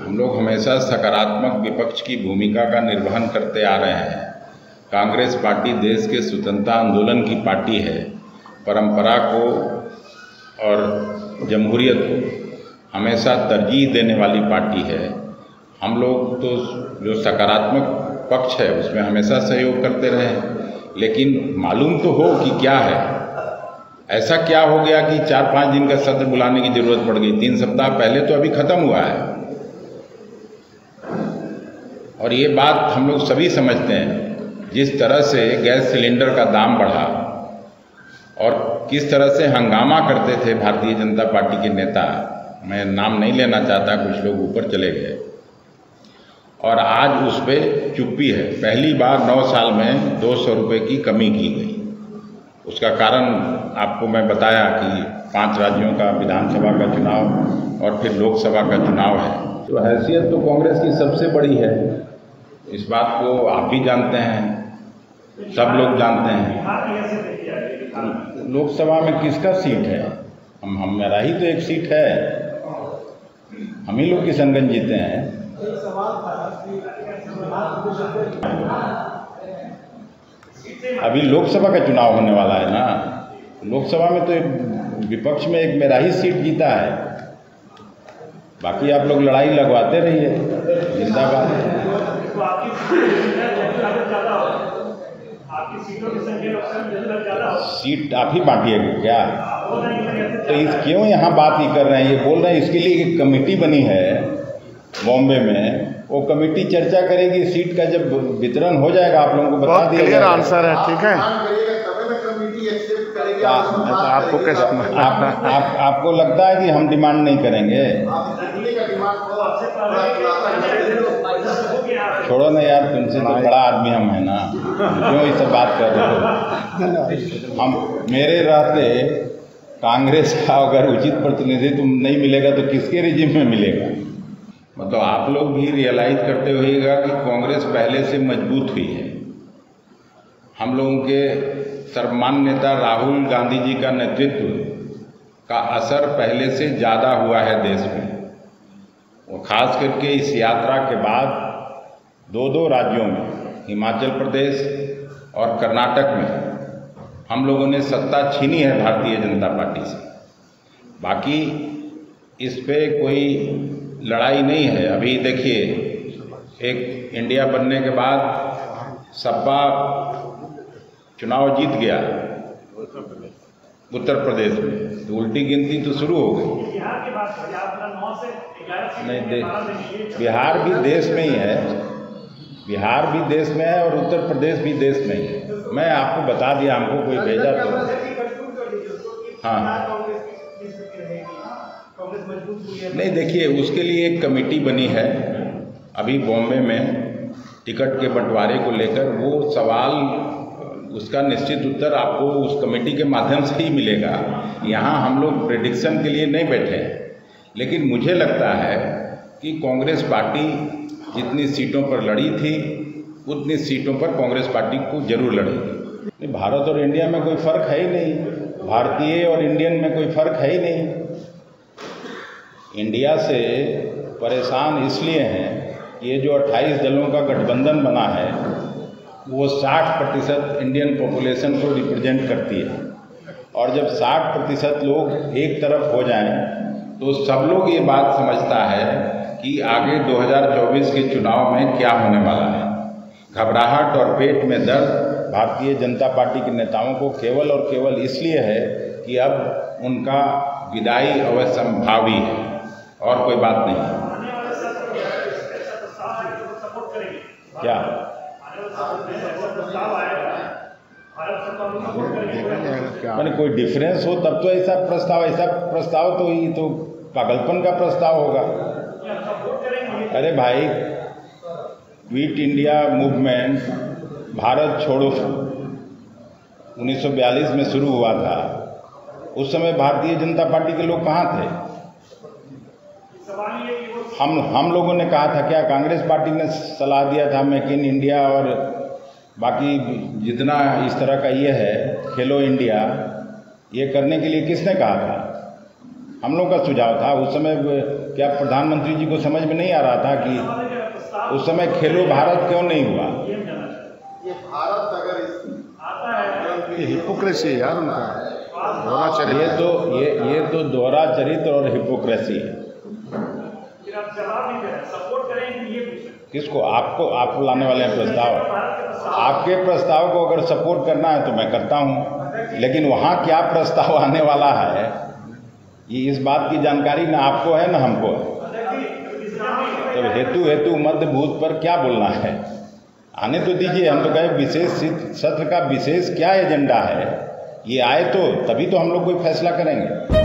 हम लोग हमेशा सकारात्मक विपक्ष की भूमिका का निर्वहन करते आ रहे हैं। कांग्रेस पार्टी देश के स्वतंत्रता आंदोलन की पार्टी है। परंपरा को और जमहूरियत को हमेशा तरजीह देने वाली पार्टी है। हम लोग तो जो सकारात्मक पक्ष है उसमें हमेशा सहयोग करते रहे हैं, लेकिन मालूम तो हो कि क्या है, ऐसा क्या हो गया कि 4-5 दिन का सत्र बुलाने की जरूरत पड़ गई। 3 सप्ताह पहले तो अभी खत्म हुआ है। और ये बात हम लोग सभी समझते हैं, जिस तरह से गैस सिलेंडर का दाम बढ़ा और किस तरह से हंगामा करते थे भारतीय जनता पार्टी के नेता, मैं नाम नहीं लेना चाहता, कुछ लोग ऊपर चले गए, और आज उस पर चुप्पी है। पहली बार 9 साल में 200 रुपये की कमी की गई। उसका कारण आपको मैं बताया कि 5 राज्यों का विधानसभा का चुनाव और फिर लोकसभा का चुनाव है। तो हैसियत तो कांग्रेस की सबसे बड़ी है, इस बात को आप भी जानते हैं, सब लोग जानते हैं। लोकसभा में किसका सीट है? हमारा ही तो एक सीट है, हम ही लोग किशनगंज जीते हैं। अभी लोकसभा का चुनाव होने वाला है ना, लोकसभा में तो विपक्ष में एक मेरा ही सीट जीता है, बाकी आप लोग लड़ाई लगवाते रहिए, जिंदाबाद। सीट आप ही बांटिएगा क्या? तो क्यों यहाँ बात ही कर रहे हैं? ये बोल रहे हैं इसके लिए एक कमेटी बनी है बॉम्बे में, वो कमेटी चर्चा करेगी। सीट का जब वितरण हो जाएगा आप लोगों को बता दिया जाएगा। क्लियर आंसर है, ठीक है। आपको कैसे आपको लगता है कि हम डिमांड नहीं करेंगे? छोड़ो ना यार, तुमसे तो बड़ा आदमी हम है ना, क्यों ये सब बात कर रहे हो? हम मेरे रहते कांग्रेस का अगर उचित प्रतिनिधित्व नहीं मिलेगा तो किसके रिजिम में मिलेगा? मतलब आप लोग भी रियलाइज करते होइएगा कि कांग्रेस पहले से मजबूत हुई है। हम लोगों के सर्वमान्य नेता राहुल गांधी जी का नेतृत्व का असर पहले से ज़्यादा हुआ है देश में। और ख़ास करके इस यात्रा के बाद 2 राज्यों में, हिमाचल प्रदेश और कर्नाटक में हम लोगों ने सत्ता छीनी है भारतीय जनता पार्टी से। बाकी इस पे कोई लड़ाई नहीं है। अभी देखिए, एक इंडिया बनने के बाद सपा चुनाव जीत गया उत्तर प्रदेश में, तो उल्टी गिनती तो शुरू हो गई। नहीं, बिहार भी देश में ही है, बिहार भी देश में है और उत्तर प्रदेश भी देश में ही है। मैं आपको बता दिया, हमको कोई भेजा तो। हाँ, नहीं, देखिए उसके लिए एक कमेटी बनी है अभी बॉम्बे में, टिकट के बंटवारे को लेकर। वो सवाल, उसका निश्चित उत्तर आपको उस कमेटी के माध्यम से ही मिलेगा। यहाँ हम लोग प्रेडिक्शन के लिए नहीं बैठे हैं, लेकिन मुझे लगता है कि कांग्रेस पार्टी जितनी सीटों पर लड़ी थी उतनी सीटों पर कांग्रेस पार्टी को जरूर लड़ेगी। भारत और इंडिया में कोई फ़र्क है ही नहीं, भारतीय और इंडियन में कोई फ़र्क है ही नहीं। इंडिया से परेशान इसलिए हैं, ये जो 28 दलों का गठबंधन बना है वो 60% इंडियन पॉपुलेशन को रिप्रेजेंट करती है। और जब 60% लोग एक तरफ हो जाएं तो सब लोग ये बात समझता है कि आगे 2024 के चुनाव में क्या होने वाला है। घबराहट और पेट में दर्द भारतीय जनता पार्टी के नेताओं को केवल और केवल इसलिए है कि अब उनका विदाई अवश्यंभावी है, और कोई बात नहीं है। क्या मैंने कोई डिफरेंस हो तब तो ऐसा प्रस्ताव तो ये तो पागलपन का प्रस्ताव होगा। अरे भाई, क्विट इंडिया मूवमेंट, भारत छोड़ो 1942 में शुरू हुआ था। उस समय भारतीय जनता पार्टी के लोग कहाँ थे? हम लोगों ने कहा था क्या? कांग्रेस पार्टी ने सलाह दिया था मेक इन इंडिया और बाकी जितना इस तरह का ये है खेलो इंडिया, ये करने के लिए किसने कहा था? हम लोग का सुझाव था उस समय। क्या प्रधानमंत्री जी को समझ में नहीं आ रहा था कि उस समय खेलो भारत क्यों नहीं हुआ? ये भारत अगर ये हिपोक्रेसी है यार उनका, दोहरा चरित्र। ये तो दोहरा चरित्र और हिपोक्रेसी है। किसको? आपको लाने वाले हैं प्रस्ताव। आपके प्रस्ताव को अगर सपोर्ट करना है तो मैं करता हूं, लेकिन वहां क्या प्रस्ताव आने वाला है ये इस बात की जानकारी ना आपको है ना हमको है। तो हेतु मध्य भूत पर क्या बोलना है? आने तो दीजिए। हम तो कहे विशेष सत्र का विशेष क्या एजेंडा है, ये आए तो तभी तो हम लोग कोई फैसला करेंगे।